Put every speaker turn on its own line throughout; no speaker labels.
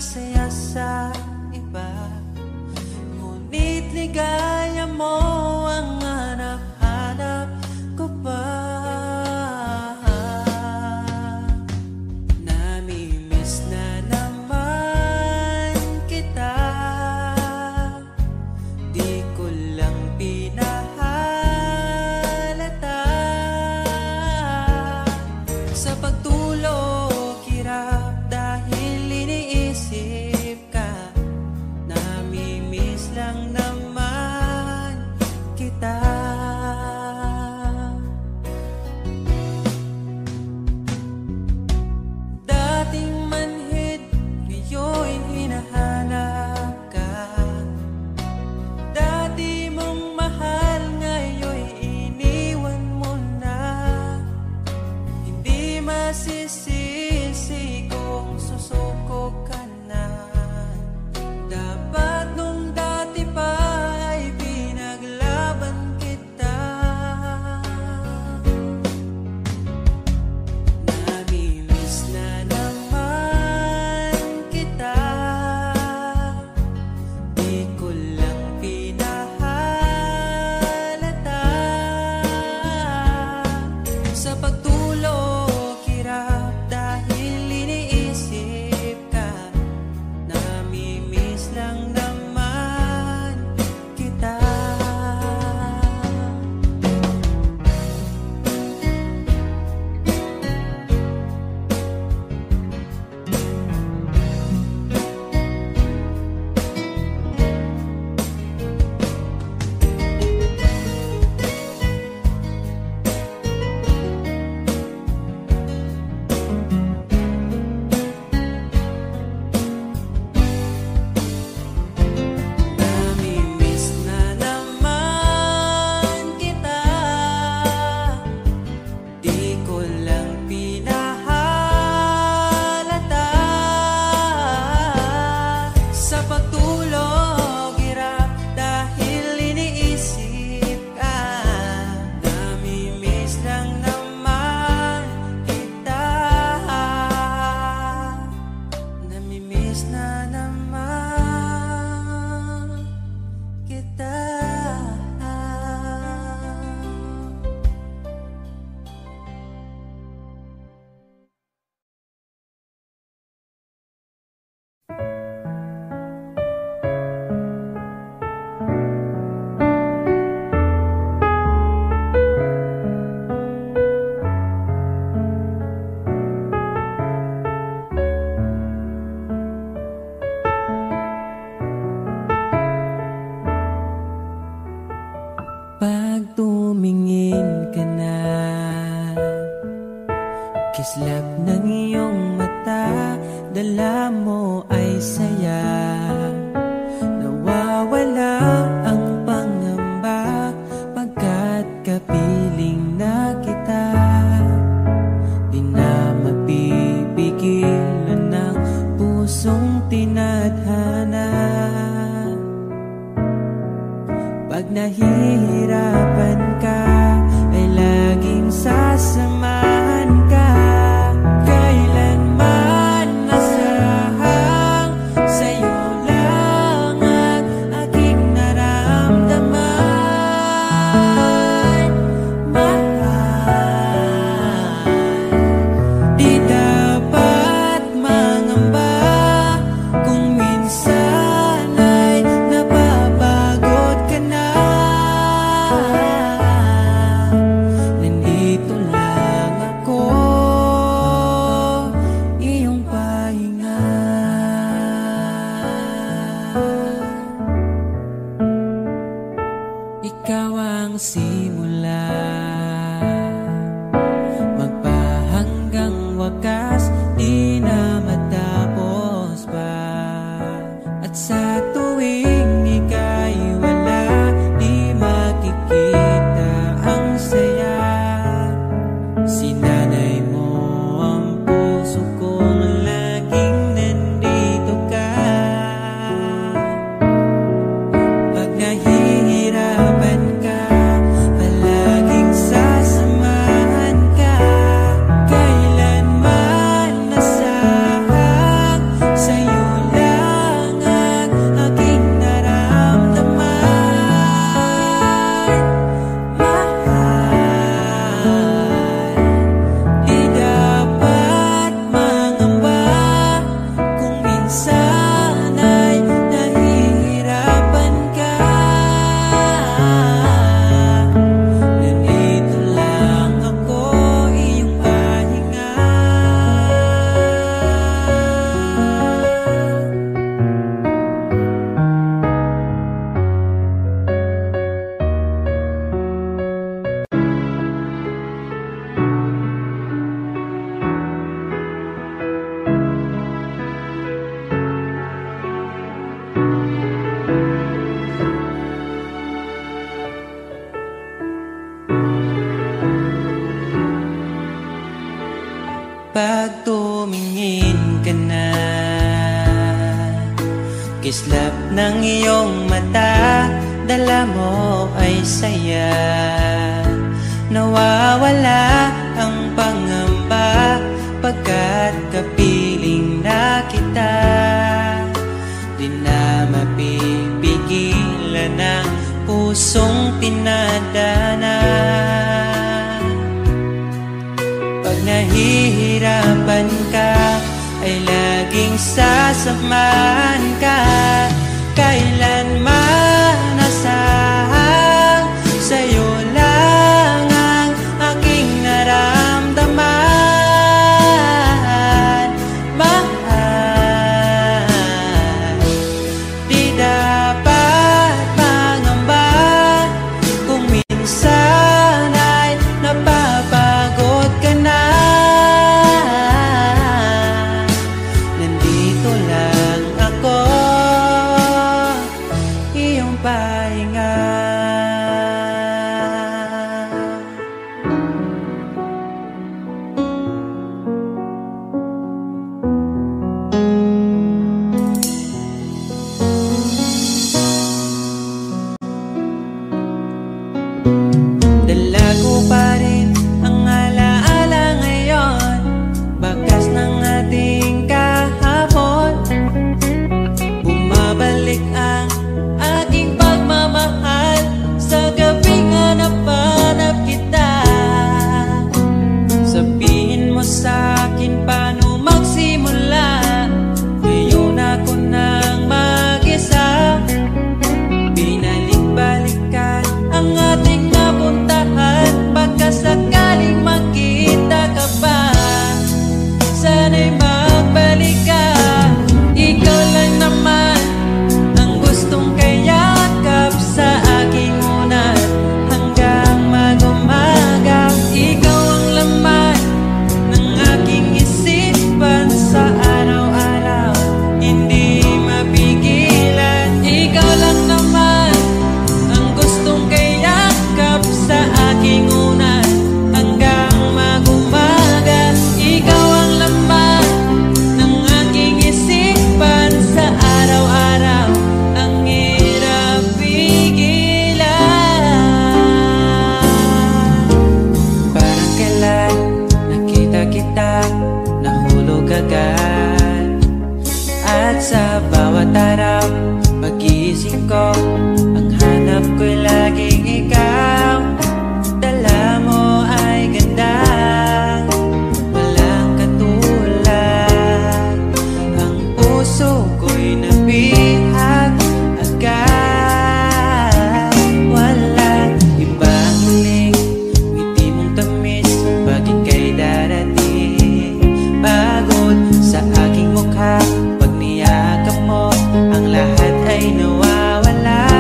masaya sa iba, ngunit ligaya mo ang hanap-hanap ko pa. Namimiss na naman kita, di ko lang pinahalata. Sa pagtulog hirap dahil iniisip ka, namimiss lang naman kita. Dating manhid, ngayon hinahanap ka. Dati mong mahal, ngayon iniwan mo na. Hindi masisisi kung susuko ka na. Dapat nung dati pa ay pinaglaban kita. Namimiss na naman kita, di ko lang pinahalata. Sa pagtulog hirap dahil iniisip ka, namimiss lang naman kita. Namimiss na naman kita, di ko lang pinahalata. Sa pagtulog hirap dahil iniisip ka, namimiss lang naman kita. Namimiss na naman kita. Pag tumingin ka na, kislap ng iyong mata, dala mo ay saya. Nawawala ang pangamba pagkat kapiling na kita. Di na mapipigilan ng pusong tinadhana. Pag nahihirapan ka, ay laging sasamahan ka. Kailanman nasahang sa'yo lang ang aking naramdaman. Mahal, di dapat mangamba kung minsan ay napapagod ka na. tumingin ka na. Kislap ng iyong mata, dala mo ay saya. Nawawala ang pangamba pagkat kapiling na kita. Di na mapipigilan ang pusong tinadana. Pag nahihirapan ka, ay laging sasamahan ka. Kailanman asahang sa'yo lang ang aking naramdaman. Mahal, di dapat mangamba kung minsan ay napapagod ka na. Nandito lang ako, iyong pahinga. Dala ko pa rin ang alaala ngayon, bakas ng ating kahapon. Bumabalik ang aking pagmamahal sa gabing hanap-hanap kita. Sabihin mo sa'kin paano magsimula, ngayon ako nang mag-isa. Binalik-balikan ang ating napuntahan, pagkasakaling makita ka pa. Sana'y magbalik ka, ikaw lang naman ang gustong kayakap sa aking unan hanggang mag-umaga. Ikaw ang laman ng aking isipan sa araw-araw, hindi mapigilan. Ikaw lang naman ang gustong kayakap sa aking unan hanggang mag-umaga. Ikaw ang laman ng aking isipan sa araw-araw, ang hirap pigilan. Parang kailan nakita kita, nahulog agad. At sa bawat araw, pag-iisip ko, ang hanap ko'y laging ikaw. Dala mo ay ganda, walang katulad. Ang puso ko'y nabihag agad. Walang ibang hiling, ngiti mong tamis pag ika'y darating. Pagod sa aking mukha, pag niyakap mo, ang lahat ay nawawala.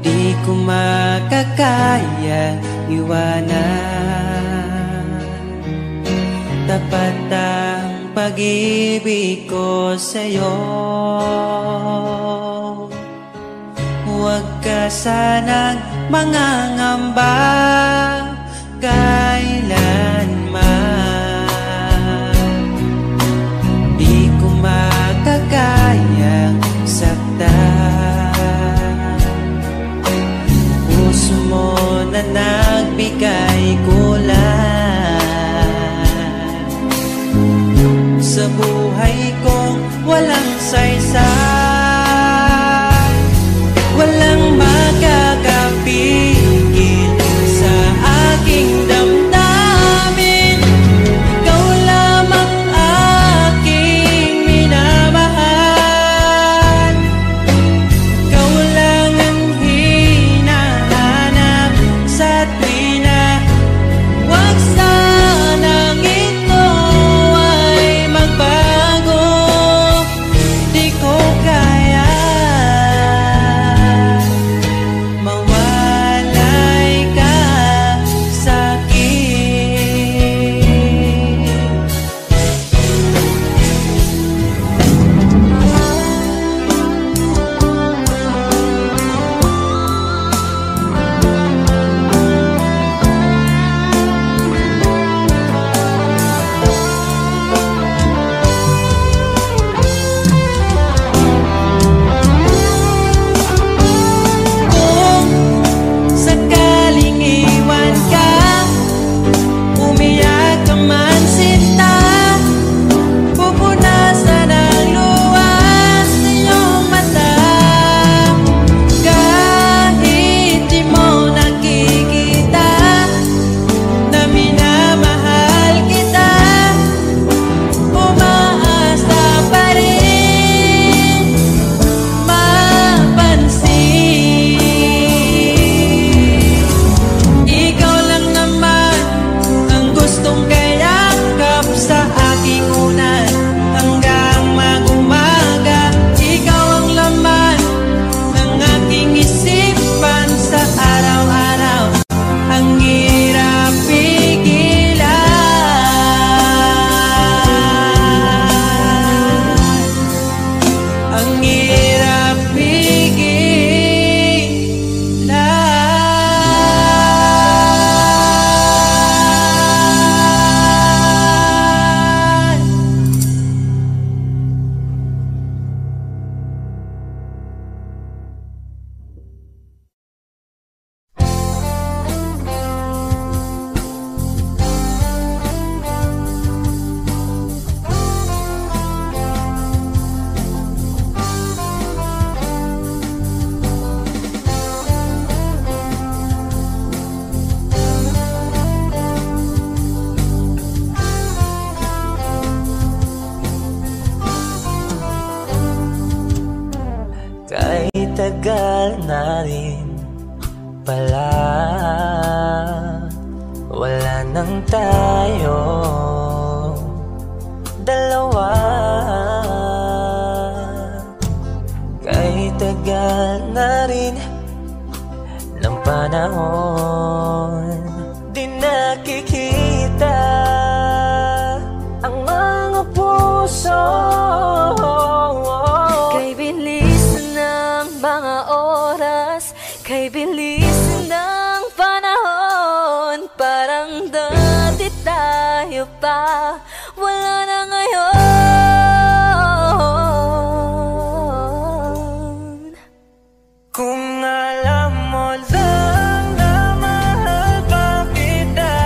Di ko makakaya iwanan. Tapat ang pag-ibig ko sa'yo. Huwag ka sanang mangangamba kailanman. Di ko makakayang saktan. Puso mo na nagbigay kulang sa buhay kong walang saysay. Walang makakapigil sa aking damdamin. Ikaw lamang aking minamahal. Ikaw lang ang hinahanap sa tuwina. Huwag sanang ito ay magbago. Di ko kaya mawalay ka sa'kin. Kung sakaling iwan ka, umiyak ka man sinta, pupunasan ang luha sa iyong mata. Kahit di mo nakikita na minamahal kita, umaasa pa rin mapansin. Ikaw lang naman ang gustong kayakap sa aking unan hanggang mag-umaga. Ikaw ang laman ng aking isipan sa araw-araw. Ang hirap pigilan. Ang hirap pigilan.
Kahit tagal na rin pala, wala nang tayo dalawa. Kahit tagal na rin ng panahon, di nakikita ang mga puso.
Kay bilis ng mga oras, kay bilis ng panahon, parang dati tayo pa, wala na ngayon.
Kung alam mo lang na mahal pa kita,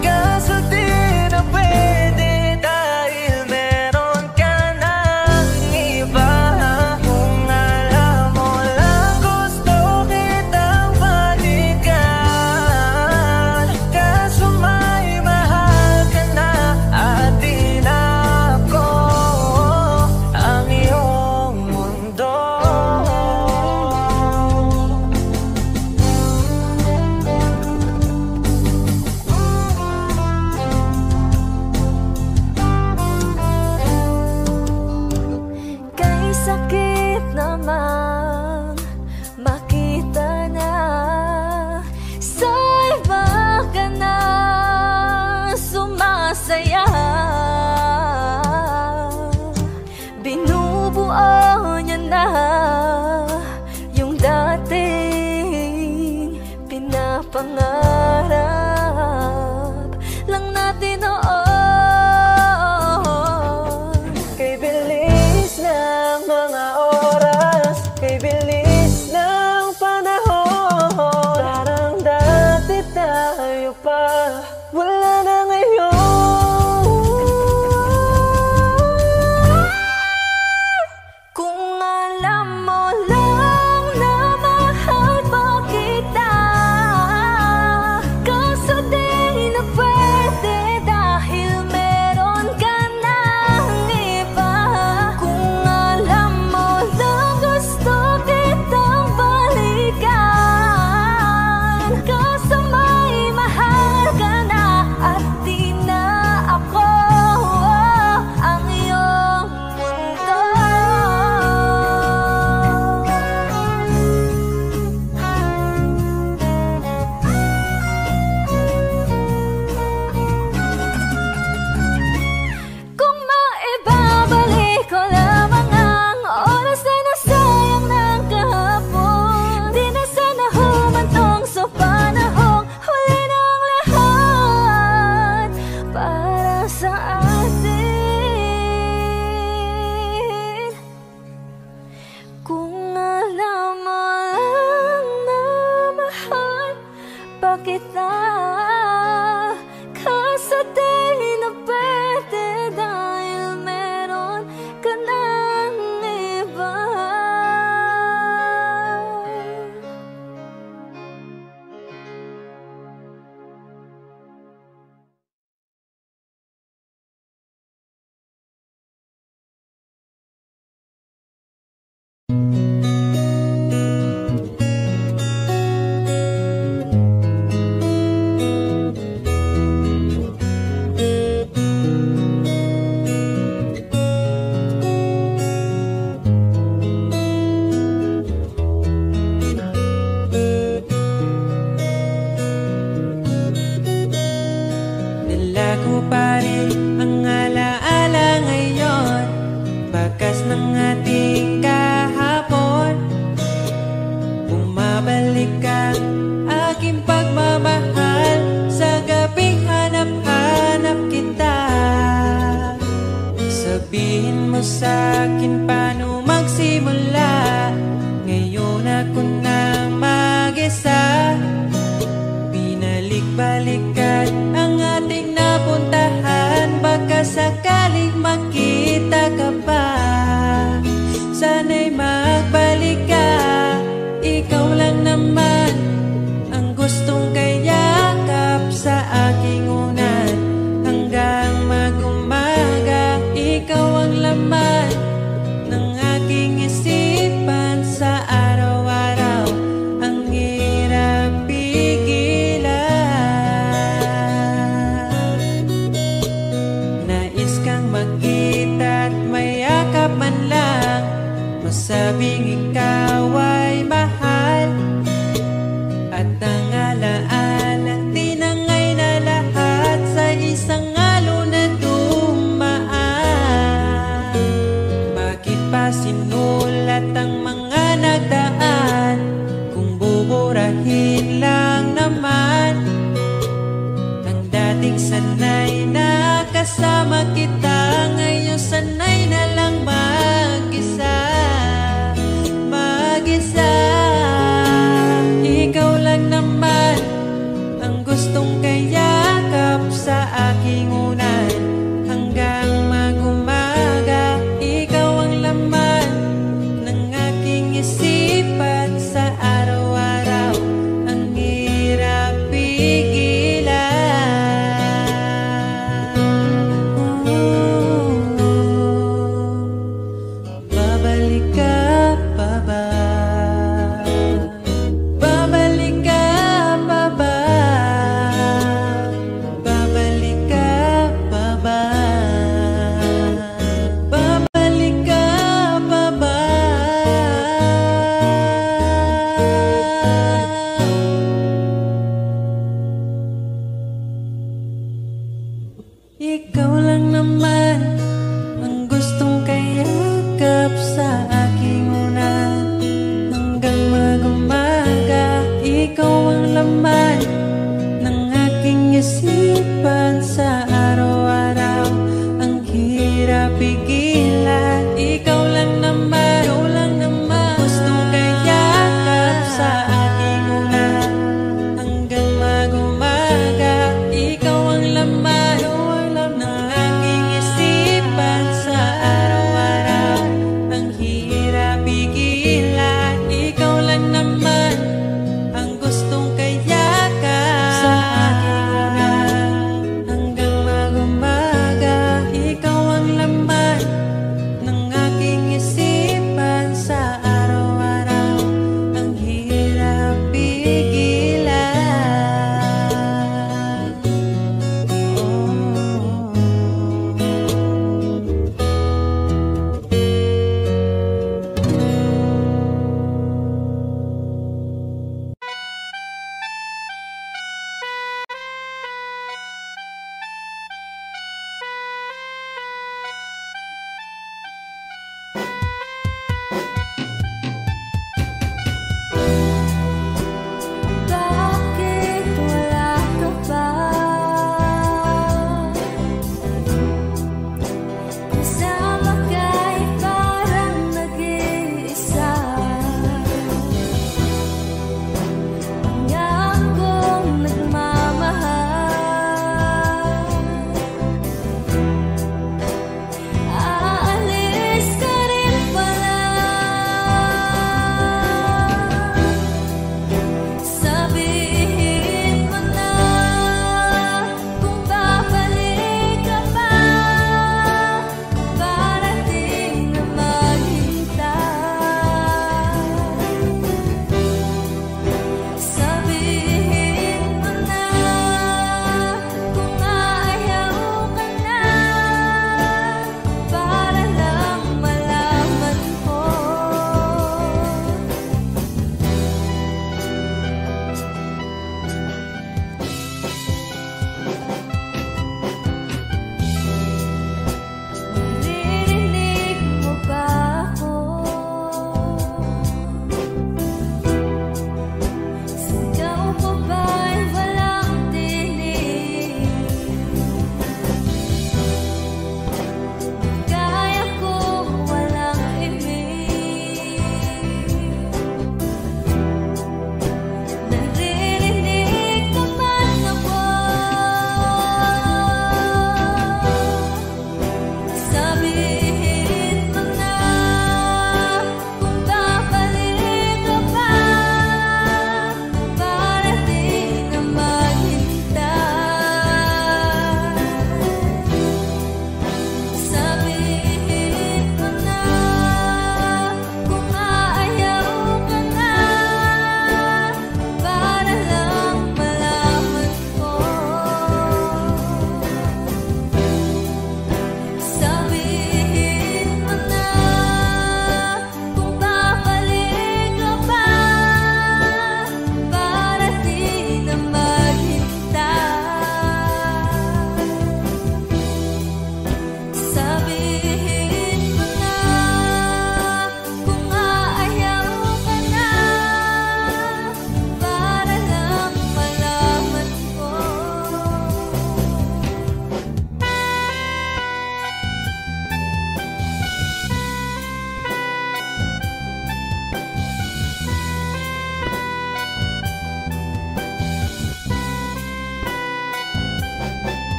kaso di na pwede dahil meron ka ng iba. Kung alam mo lang gusto kita,
pangarap lang natin noon.
Kay bilis ng mga oras, kay bilis ng panahon, parang dati tayo pa, wala na ngayon.
Kung alam mo lang na mahal pa kita, kaso di na pwede dahil meron ka ng iba. Kung alam mo lang gusto kitang balikan, kaso may mahal ka na at di na ako ang iyong mundo. Kung maibabalik ko lamang ang oras na nasayang ng kahapon, di na sana humantong sa panahong huli ng lahat para sa atin. Kung alam mo lang na mahal pa kita, kaso di na pwede dahil meron ka ng iba.
Dala ko pa rin ang alaala ngayon, bakas ng ating kahapon. Bumabalik ang aking pagmamahal sa gabing hanap-hanap kita. Sabihin mo sa'kin paano magsimula, ngayon ako na mag-isa. Binalik-balikan ang ating napuntahan, baka sakaling makita ka pa. Sana'y magbalik ka, ikaw lang naman ang gustong kayakap sa aking unan. Hanggang mag-umaga, ikaw ang laman ng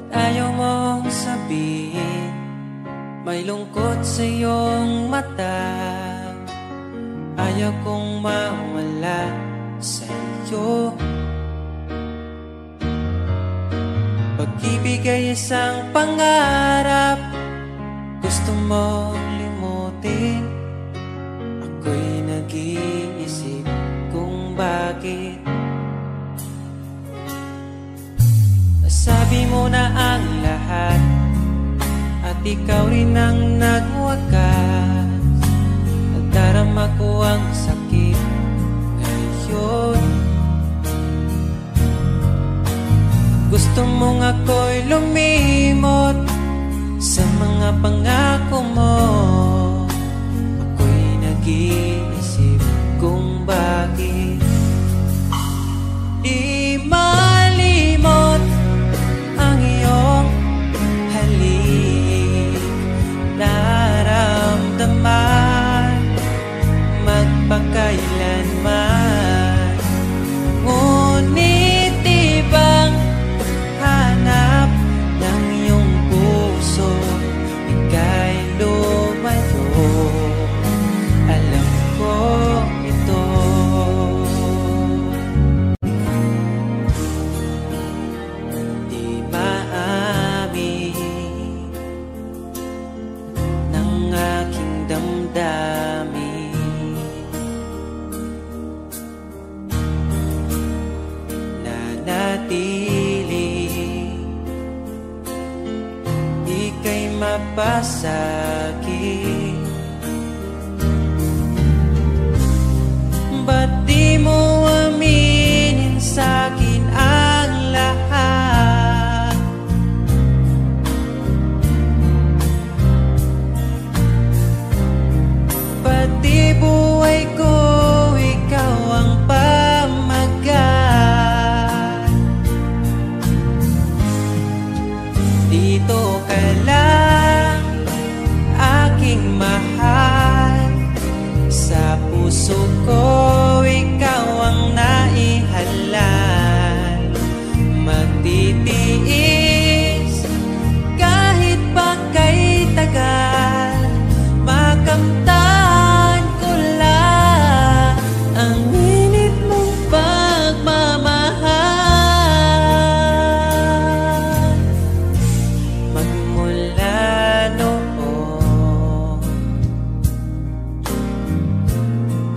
Ayaw mong sabihin, may lungkot sa iyong mata. Ayaw kong mawala sa iyo. Pag-ibig ay isang pangarap, gusto mong limutin. Ako'y nag-iisip kung bakit. Sabi mo na ang lahat at ikaw rin ang nagwakas. Nadarama ko ang sakit ngayon. Gusto mong ako'y lumimot sa mga pangako mo. Ako'y nag-iisip kung bakit di malimot ang iyong halik. Naramdaman magpakailanman. Ngunit ibang hanap ng iyong puso, ika'y lumayo. Alam ko ito. Di maamin ng aking damdamin. Nanatili, ika'y mapasakit. Ba't di mo aminin sa'kin ang lahat? Pati buhay ko, ikaw ang pamagat. Dito ka lang, aking mahal. Sa puso ko, ikaw ang naihalal. Magtitiis kahit pa kay tagal. Makamtan ko lang ang init mong pagmamahal. Magmula noon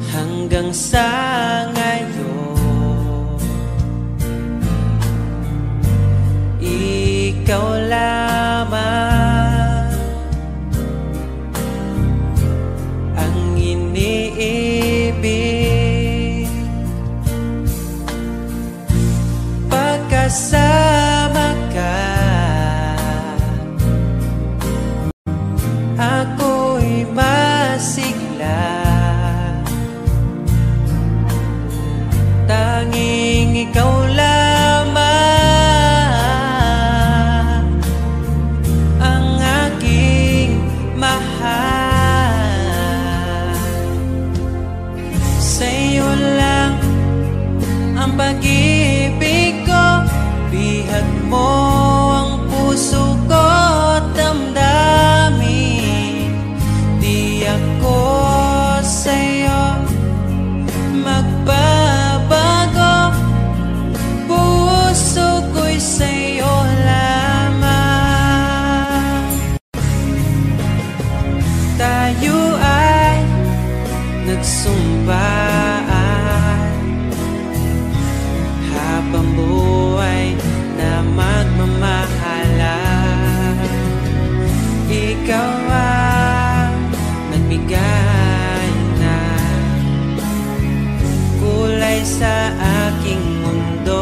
hanggang sa ngayon, ikaw lamang ang iniibig. Pagkasama ka, ako'y masigla. Tanging ikaw lamang ang aking mahal. Sa'yo lang ang pag-ibig ko, bihag mo ang puso ko at damdamin. Di ako sa'yo sumpaan, habang buhay na magmamahalan. Ikaw ang nagbigay na kulay sa aking mundo.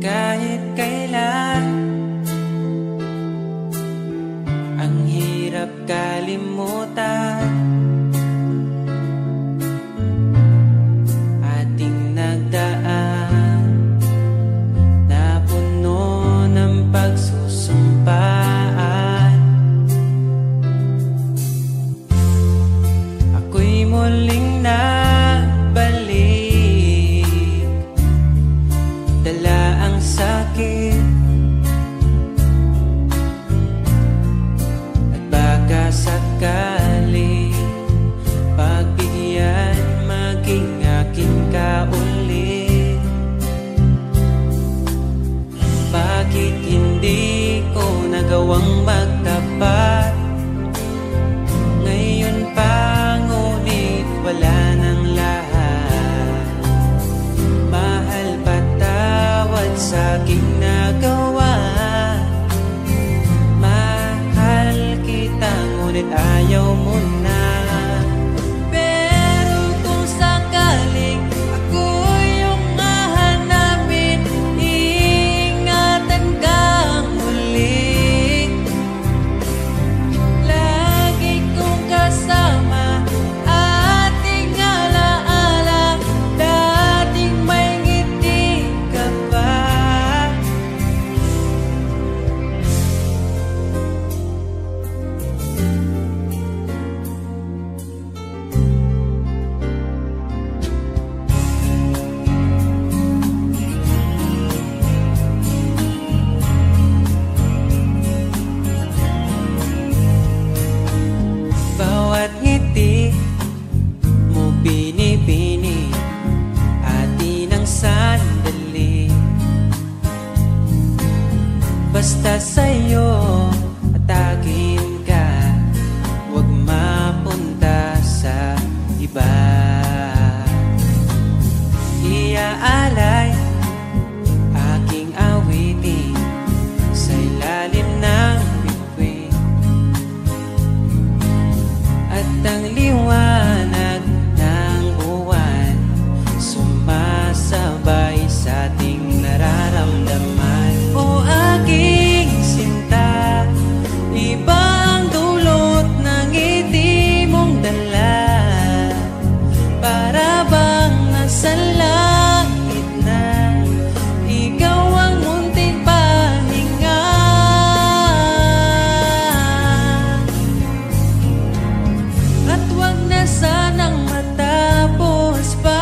Kahit kailan ang hirap kalimutan, ating nagdaan na puno ng pagsusumpaan. Ako'y muling nabalik, dala ang sakit at baka sakali pagbigyan maging akin ka ulit. Bakit hindi ko nagawang magtapat? Ngayon pa ngunit wala nang lahat. Mahal, patawad sa aking nagawa. Mahal kita ngunit ayaw mo na. Pero kung sakaling ako yung hahanapin, iingatan kang muli. Lagi kong kasama, ating alaala, dating may ngiti ka pa. Bawat ngiti mo binibini, atin ang sandali. Basta sa'yo at akin ka, huwag mapunta sa iba. Iaalay aking awitin sa ilalim ng bituin, at ang liwanag ng buwan sumasabay sa ating nararamdaman. O aking sinta, iba ang dulot ng ngiti mong dala. Para bang nasa langit na, ikaw ang munting pahinga. At wag na sanang matapos pa.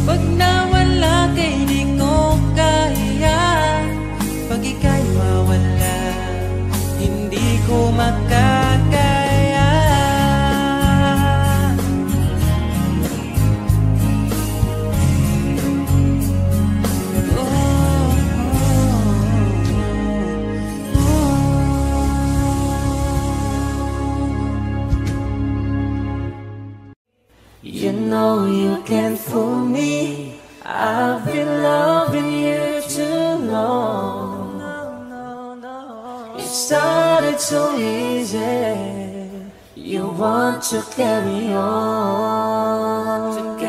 Pag nawala kay di ko kaya, pag ika'y mawala, hindi ko makakaya.
You know you can't fool me. I've been loving you too long. It started so easy. You want to carry on,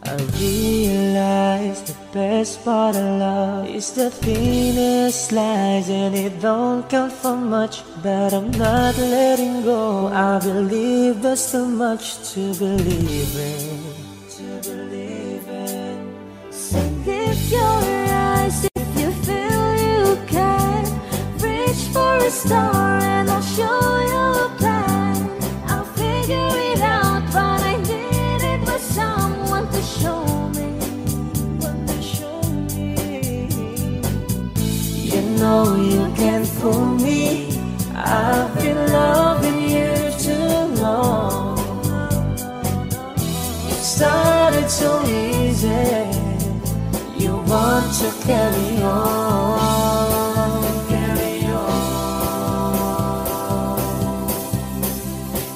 I realize the best part of love is the thinnest slice, and it don't count for much, but I'm not letting go. I believe there's too much to believe in.
So lift your eyes if you feel you can. Reach for a star and I'll show you a plan. I'll figure it out, but I need it with someone to show me.
You know you can't fool me. to carry on, carry on.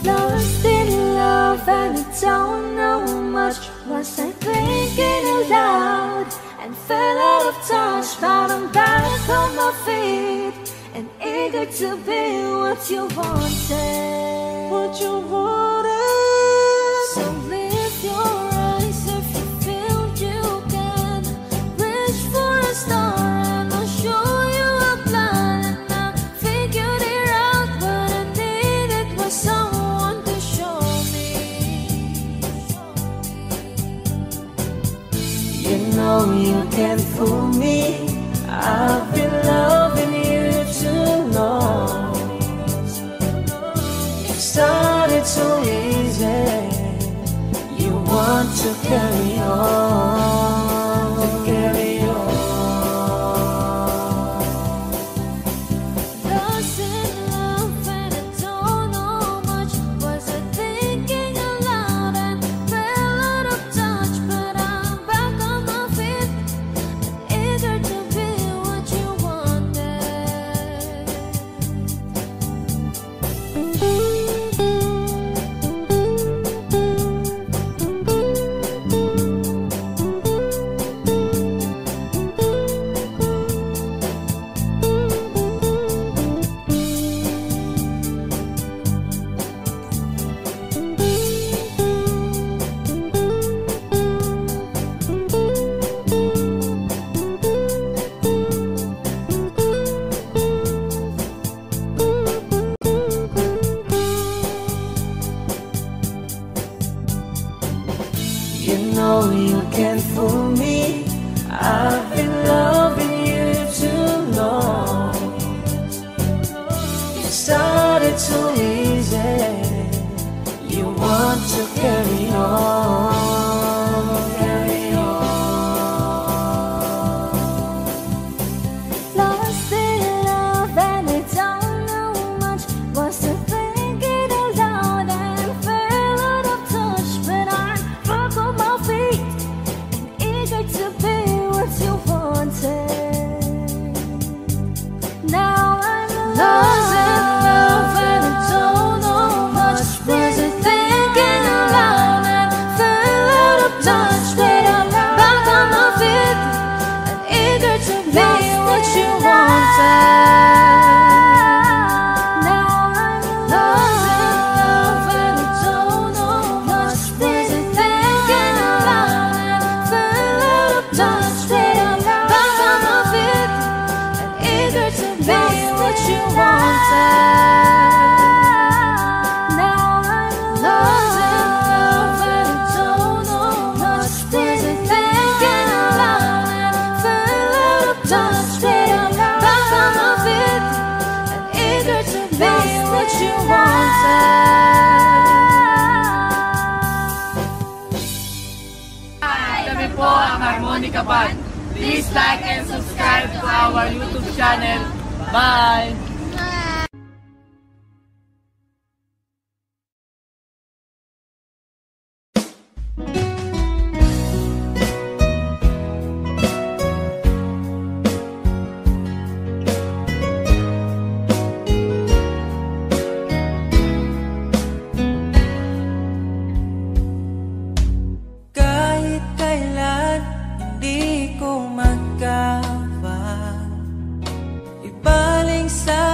Lost in love and I don't know much. Was I thinking aloud and fell out of touch? But I'm back on my feet and eager to be what you wanted.
What you wanted.
So lift your eyes if you feel you can. Reach for a star and I'll show you a plan. And I figured it out, but I needed was someone to show me.
You know you can't fool me. I've been loving you too long. It started so easy. You want to carry on, carry on.
Lost in love and I don't know much. Was I thinking aloud and fell out of touch? But I'm back on my feet and eager to be what you wanted.
You know you can't fool me. I've been loving you too long. It started so easy. You want to carry on, carry on.
Lost in love and I don't know much. Was I thinking aloud and fell out of touch? But I'm back on my feet and eager to be what you wanted. Now I'm lost in love and I don't know much. Was I thinking aloud and fell out of touch? But I'm back on my feet and eager to be what you wanted. Now I'm lost in love and I don't know much. Was I thinking aloud and fell out of touch? But I'm back on my feet and eager to be what you wanted. Now I'm lost in love and I don't know much. Was I thinking aloud and fell out of touch? But I'm back on my feet and eager to be what you wanted.
Kami po ang Harmonica Band. Please like and subscribe to our YouTube channel. Bye!
Kahit kailan hindi ko magkawa, ibaling sa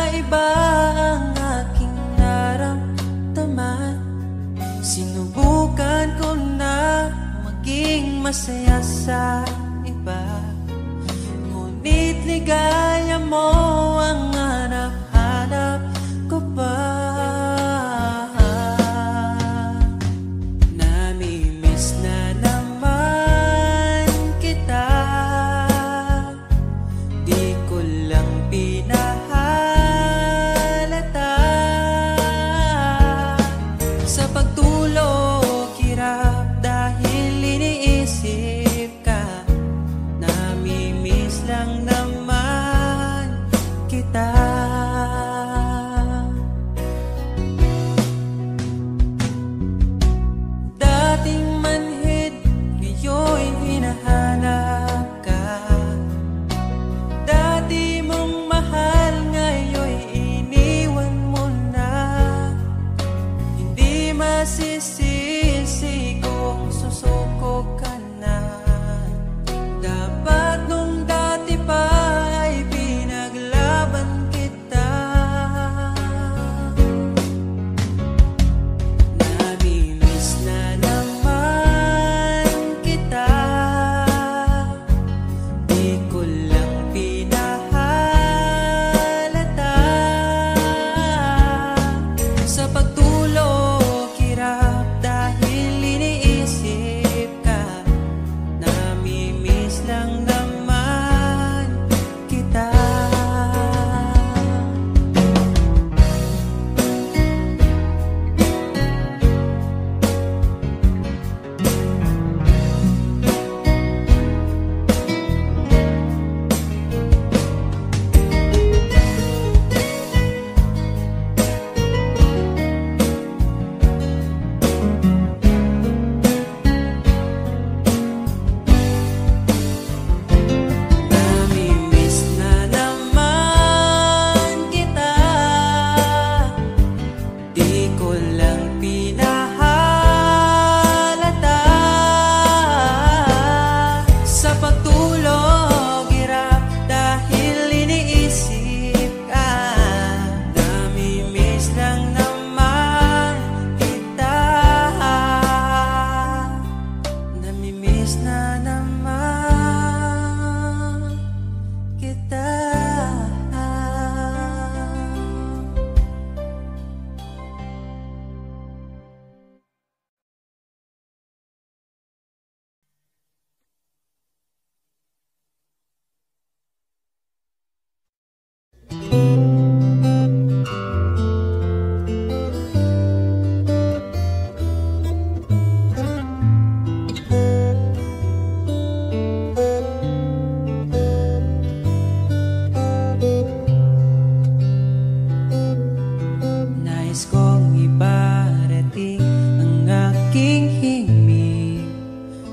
Nais kong ibarating ang aking himig,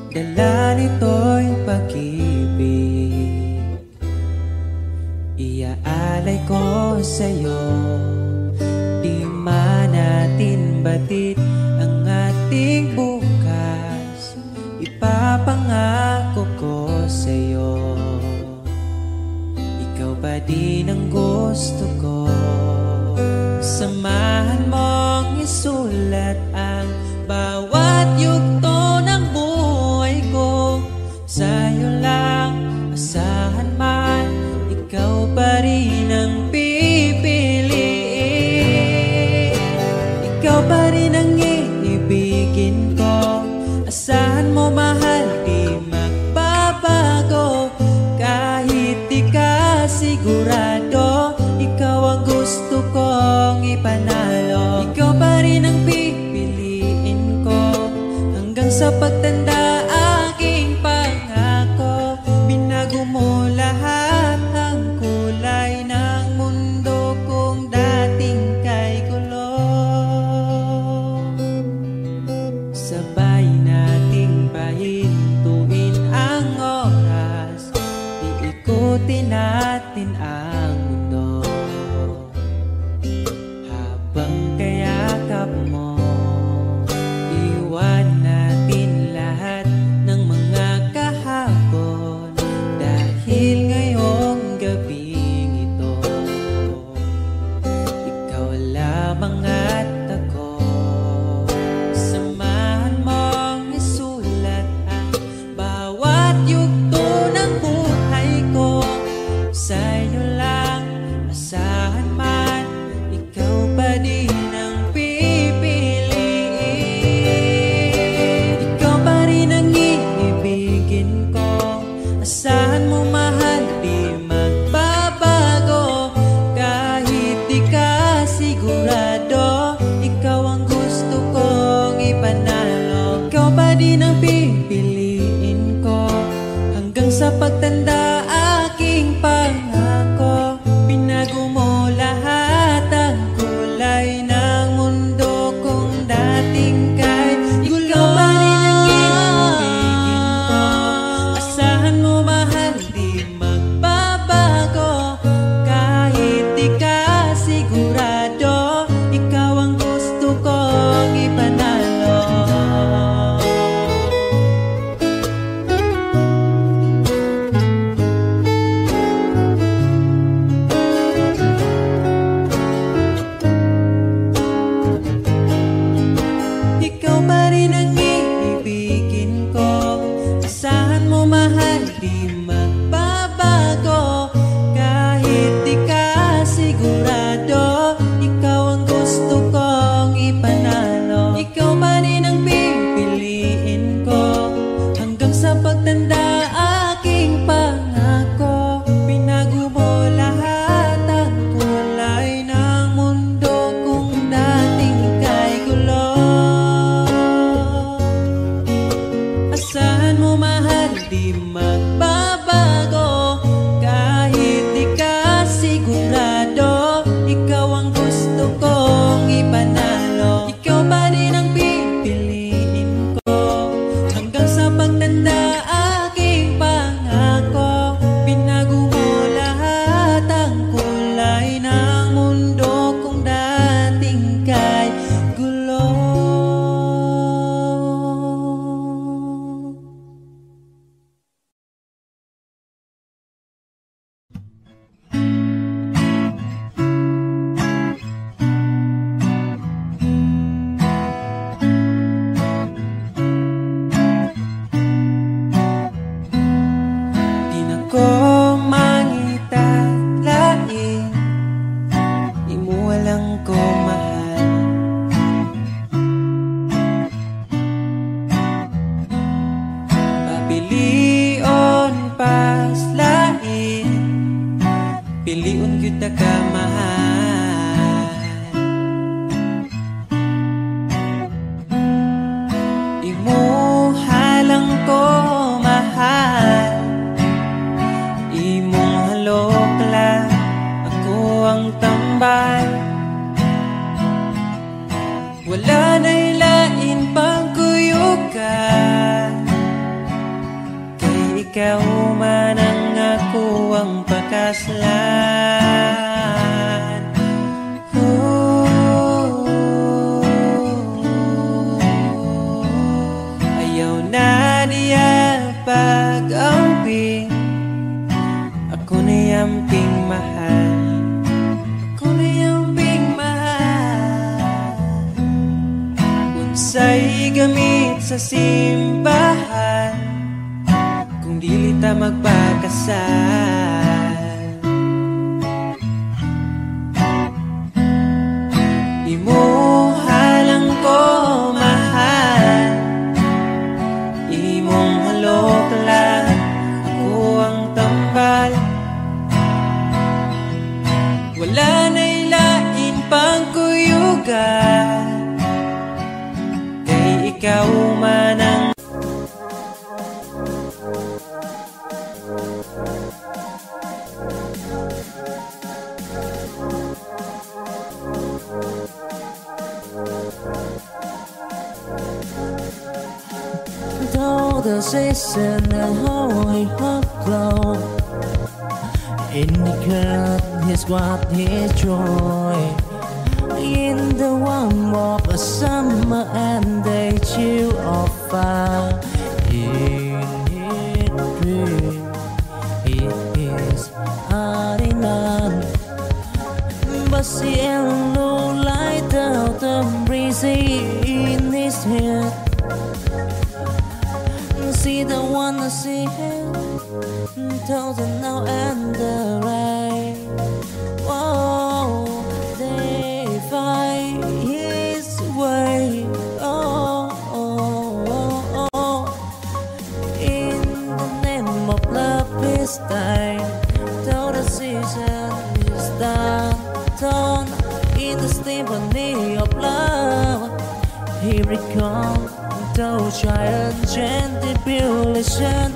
dala nito'y pag-ibig. Iaalay ko sa'yo, di man natin batid ang ating bukas. Ipapangako ko sa'yo, ikaw pa din ang gusto ko. Samahan mong isulat ang bawat yugto ng buhay ko. Sa'yo lang, asahan man, ikaw pa rin ang pipiliin. Ikaw pa rin ang iibigin ko. Asahan mo mahal, di magbabago. Kahit di ka sigurado, ikaw ang gusto kong ipanalo. Ikaw pa rin ang pipiliin ko hanggang sa pagtanda. Aking pangako, binago mo lahat ang kulay ng mundo kung dating kay gulo. Sabay nating pahintuin ang oras, iikutin natin ang mundo. Habang kayakap mo, iwan natin lahat ng mga kahapon. Dahil ngayong gabing ito, ikaw lamang at ako. Samahan mong isulat ang bawat yugto ng buhay ko. Sa'yo lang, asahan man, ikaw pa din ang pipiliin. Ikaw pa rin ang iibigin ko. Asahan mo mahal, di magbabago. Kahit di ka sigurado, ikaw ang gusto kong ipanalo. Ikaw pa din ang pipiliin ko hanggang sa pagtanda. Aking pangako, binago mo lahat ang kulay ng mundo kung dating kay gulo. Ikaw pa rin ang iibigin ko. Asahan mo mahal, di magbabago. Kahit di ka sigurado, ikaw ang gusto kong ipanalo. Ikaw pa rin ang iibigin ko. Asahan mo mahal, di magbabago. Kahit di ka sigurado, ikaw ang gusto kong ipanalo. Ikaw pa rin ang pipiliin ko hanggang sa pagtanda. Aking pangako, binago mo lahat ang kulay ng mundo kung dating kay gulo. Asahan mo mahal, di magbabago. Kahit di ka sigurado, ikaw ang gusto kong ipanalo. Ikaw pa rin ang pipiliin ko hanggang sa pagtanda. Aking pangako, binago mo lahat ang kulay ng mundo kung dating kay gulo. Di na ko mangitalain, di mo walang ko mahal. Pabilion paslain, piliun kita ka mahal. Imuhalang ko mahal, imong halok lang, ako ang tambal.
kaslan. Ayaw na niya pag-amping, ako na yamping mahal, ako na yamping mahal. Unsay gamit sa simbahan, kung dili ta magpakasal. Imuha lang ko mahal, imong halok lang, ako ang tambal. Wala na'y lain pang kuyugan, kay ikaw man ang though the season and holy hot glow. In the curd, his what his joy. In the warm of a summer and they chill of fire. In his dream, it is hiding on. But see no light out the breezy in his head. See the one I see him, thousand now and the rain. Whoa, they fight his way. Oh, oh, oh, oh. In the name of love this time, though the season is done, torn in the symphony of love. Here it comes. Those giant tribulation,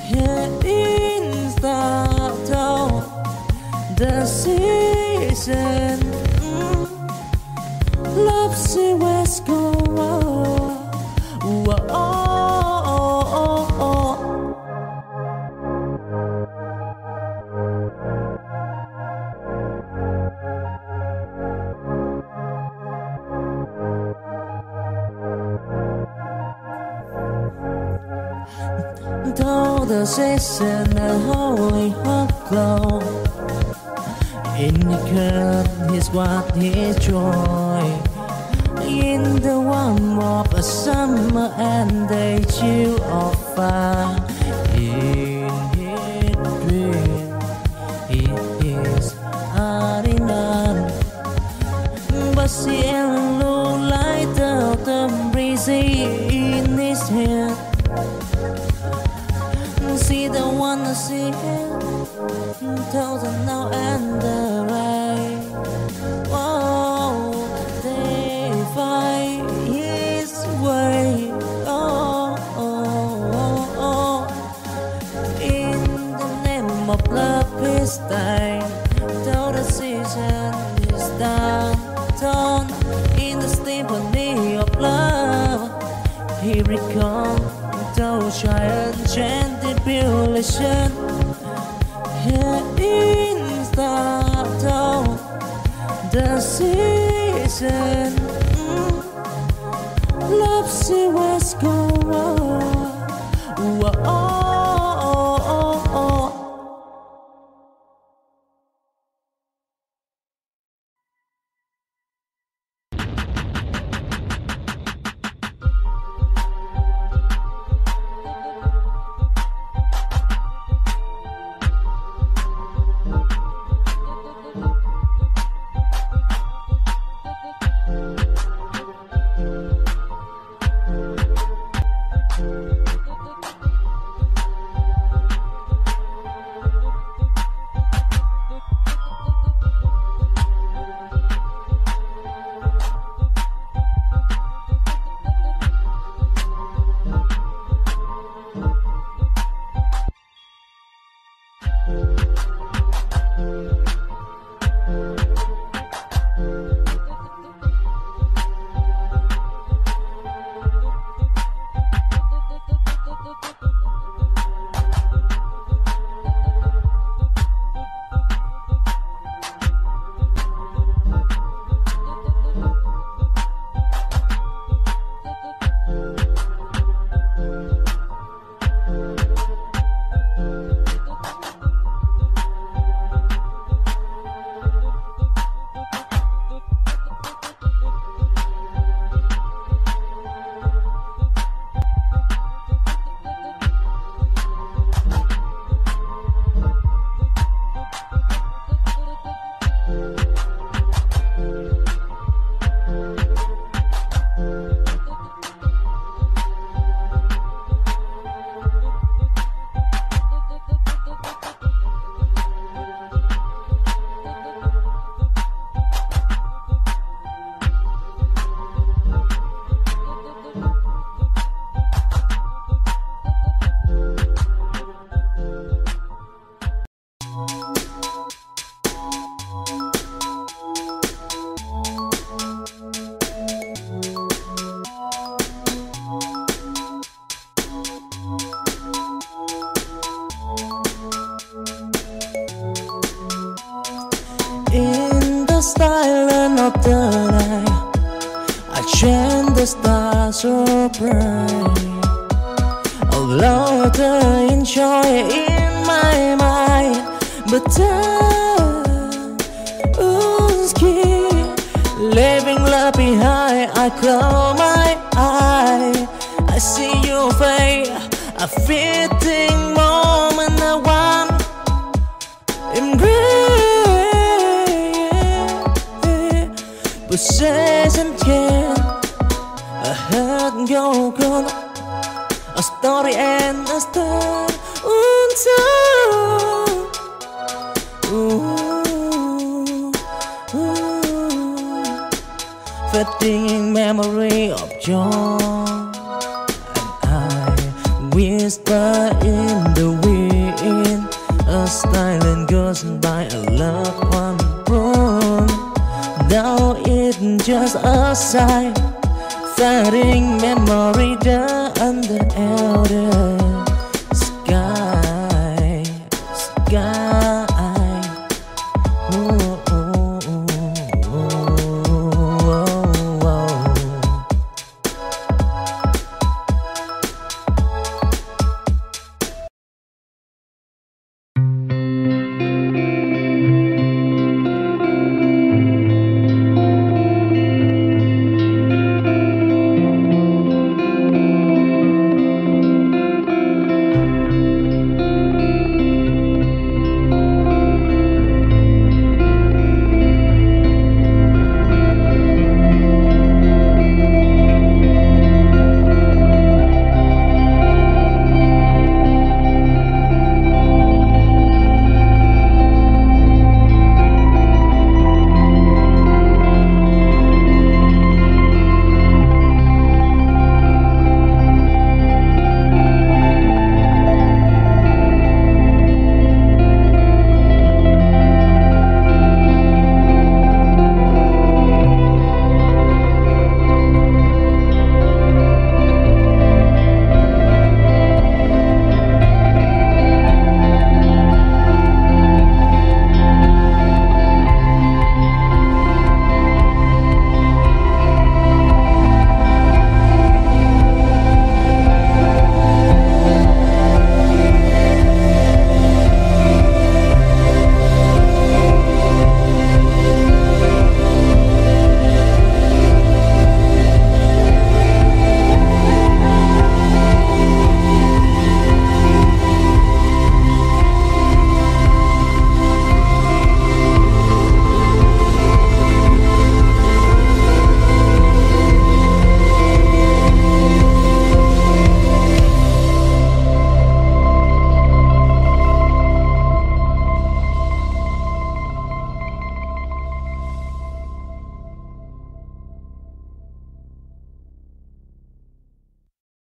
here in the season. Love see West go. Though the season and holy hot glow, in the curd is what his joy. In the warm of a summer and the chill of fire. In his dream, it is hiding on. But see no light out the breezy in his head. See the one I see him, thousand now and the rain. Whoa, they fight his way. Oh, oh, oh, oh. In the name of love this time, though the season is done, torn in the symphony of love. Here it comes. Those giant tribulation, here in the season. Love see West go. Oh, oh, oh, oh. silence of the night, I chant the stars so bright. Oh Lord, I enjoy in my mind, but leaving love behind. I close my eye, I see your face, a fitting moment I want embrace. Possession can a hurt go gone, a story and a star fading memory of John, and I whisper in the wind, a silent goes by, a loved one born. Now it's just a sigh, fading memory down the elder.